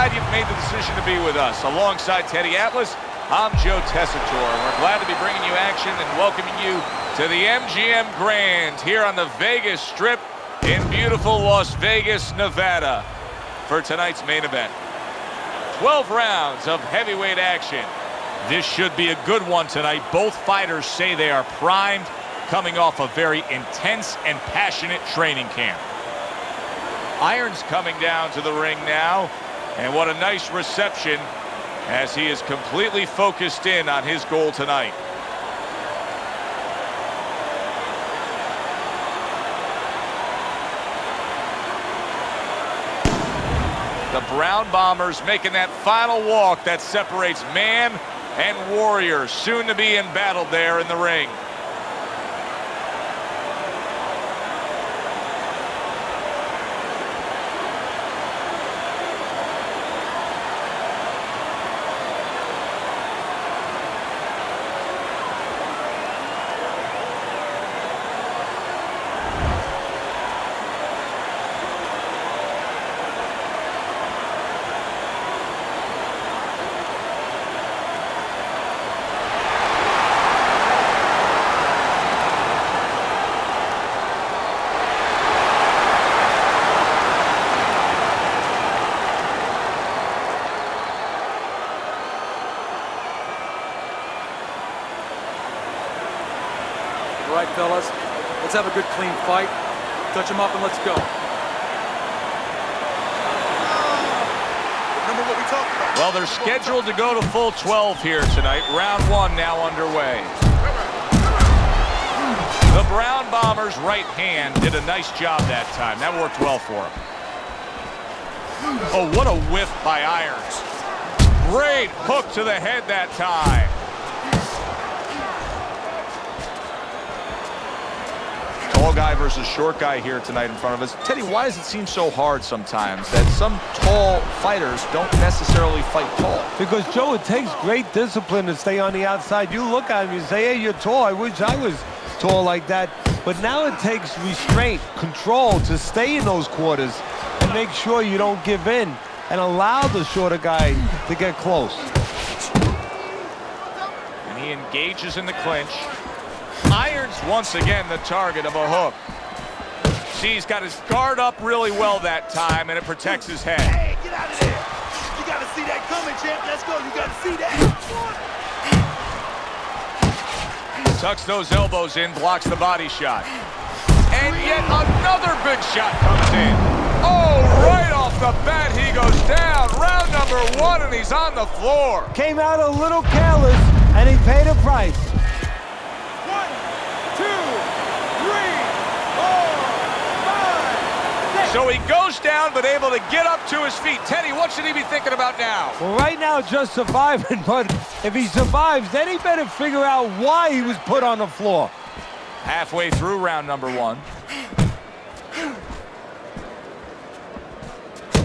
glad you've made the decision to be with us. Alongside Teddy Atlas, I'm Joe Tessitore. We're glad to be bringing you action and welcoming you to the MGM Grand here on the Vegas Strip in beautiful Las Vegas, Nevada for tonight's main event. 12 rounds of heavyweight action. This should be a good one tonight. Both fighters say they are primed, coming off a very intense and passionate training camp. Iron's coming down to the ring now, and what a nice reception as he is completely focused in on his goal tonight. The Brown Bombers making that final walk that separates man and warrior, soon to be embattled there in the ring. All right, fellas, let's have a good, clean fight. Touch him up and let's go. Remember what we talked about. Well, they're scheduled to go to full 12 here tonight. Round one now underway. The Brown Bombers' right hand did a nice job that time. That worked well for him. Oh, what a whiff by Irons. Great hook to the head that time. Tall guy versus short guy here tonight in front of us. Teddy, why does it seem so hard sometimes that some tall fighters don't necessarily fight tall? Because, Joe, it takes great discipline to stay on the outside. You look at him, you say, hey, you're tall. I wish I was tall like that. But now it takes restraint, control to stay in those quarters and make sure you don't give in and allow the shorter guy to get close. And he engages in the clinch. Irons once again the target of a hook. See, he's got his guard up really well that time, and it protects his head. Hey, get out of there. You got to see that coming, champ. Let's go. You got to see that. Tucks those elbows in, blocks the body shot. And yet another big shot comes in. Oh, right off the bat, he goes down. Round number one, and he's on the floor. Came out a little careless, and he paid a price. 1, 2, 3, 4, 5, 6. So he goes down, but able to get up to his feet. Teddy, what should he be thinking about now? Well, right now, just surviving, but if he survives, then he better figure out why he was put on the floor. Halfway through round number one.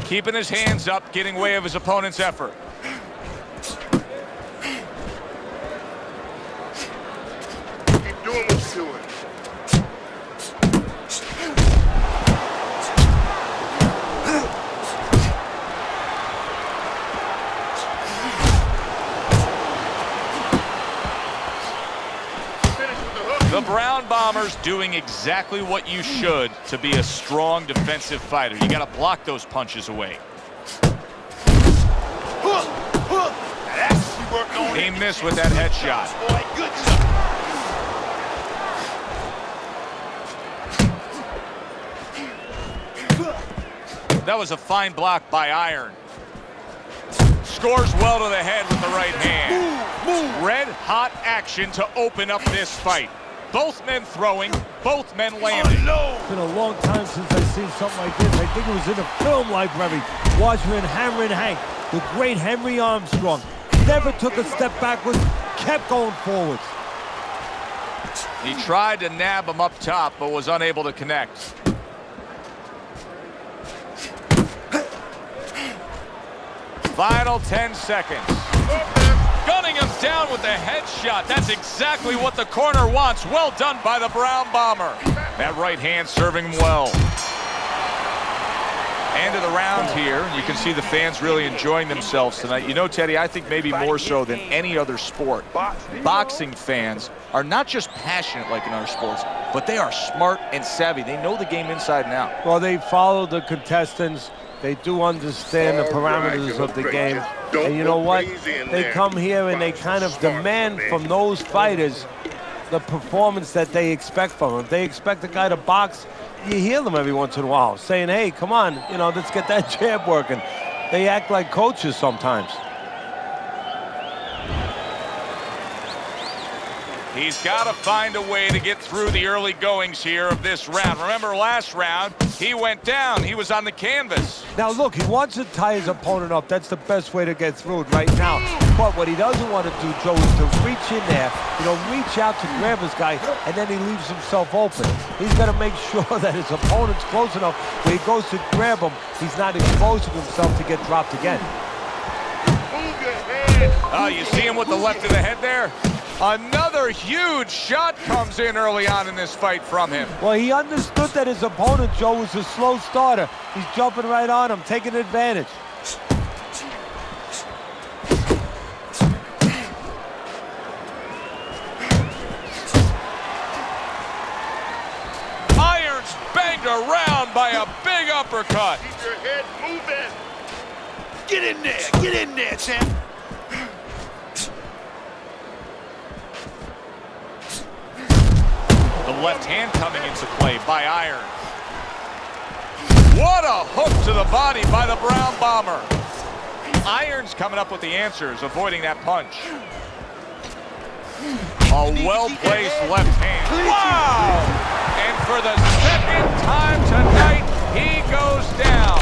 Keeping his hands up, getting way of his opponent's effort. Keep doing what you're doing. The Brown Bombers doing exactly what you should to be a strong defensive fighter. You got to block those punches away. He missed with that headshot. That was a fine block by Iron. Scores well to the head with the right hand. Red hot action to open up this fight. Both men throwing, both men landing. It's been a long time since I've seen something like this. I think it was in a film library. Watching Hammer and Hank, the great Henry Armstrong. Never took a step backwards, kept going forwards. He tried to nab him up top, but was unable to connect. Final 10 seconds. Gunning him down with the headshot. That's exactly what the corner wants. Well done by the Brown Bomber. That right hand serving him well. End of the round here. You can see the fans really enjoying themselves tonight. You know, Teddy, I think maybe more so than any other sport, boxing fans are not just passionate like in other sports, but they are smart and savvy. They know the game inside and out. Well, they follow the contestants. They do understand the parameters of the game. And you know what? They come here and they kind of demand from those fighters the performance that they expect from them. If they expect a guy to box, you hear them every once in a while saying, hey, come on, you know, let's get that jab working. They act like coaches sometimes. He's got to find a way to get through the early goings here of this round. Remember last round, he went down. He was on the canvas. Now, look, he wants to tie his opponent up. That's the best way to get through it right now. But what he doesn't want to do, Joe, is to reach in there, you know, reach out to grab his guy, and then he leaves himself open. He's got to make sure that his opponent's close enough when he goes to grab him, he's not exposing himself to get dropped again. Oh, you see him with the left of the head there? Another huge shot comes in early on in this fight from him. Well, he understood that his opponent, Joe, was a slow starter. He's jumping right on him, taking advantage. Irons banged around by a big uppercut. Keep your head moving. Get in there, champ. The left hand coming into play by Iron. What a hook to the body by the Brown Bomber. Iron's coming up with the answers, avoiding that punch. A well-placed left hand. Wow! And for the second time tonight, he goes down.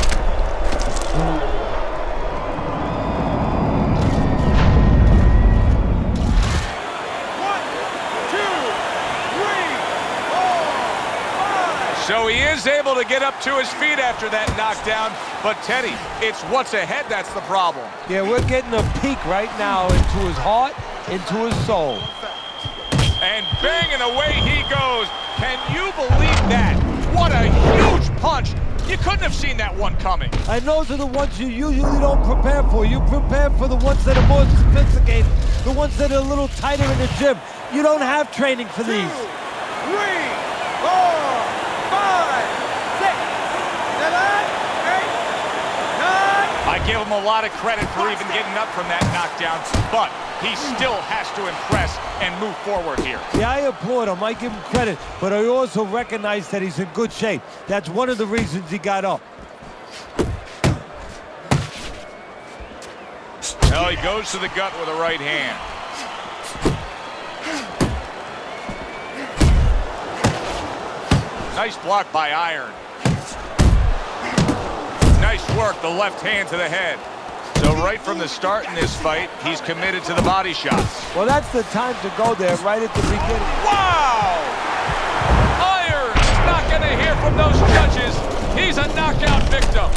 So he is able to get up to his feet after that knockdown. But Teddy, it's what's ahead that's the problem. Yeah, we're getting a peek right now into his heart, into his soul. And banging away he goes. Can you believe that? What a huge punch. You couldn't have seen that one coming. And those are the ones you usually don't prepare for. You prepare for the ones that are more sophisticated, the ones that are a little tighter in the gym. You don't have training for these. 2, 3, 4, 5, 6, 7, 8, 9. I give him a lot of credit for even getting up from that knockdown, but he still has to impress and move forward here. Yeah, I applaud him. I give him credit, but I also recognize that he's in good shape. That's one of the reasons he got up. Well, he goes to the gut with a right hand. Nice block by Iron. Nice work, the left hand to the head. So right from the start in this fight, he's committed to the body shots. Well, that's the time to go there, right at the beginning. Wow! Iron's not going to hear from those judges. He's a knockout victim.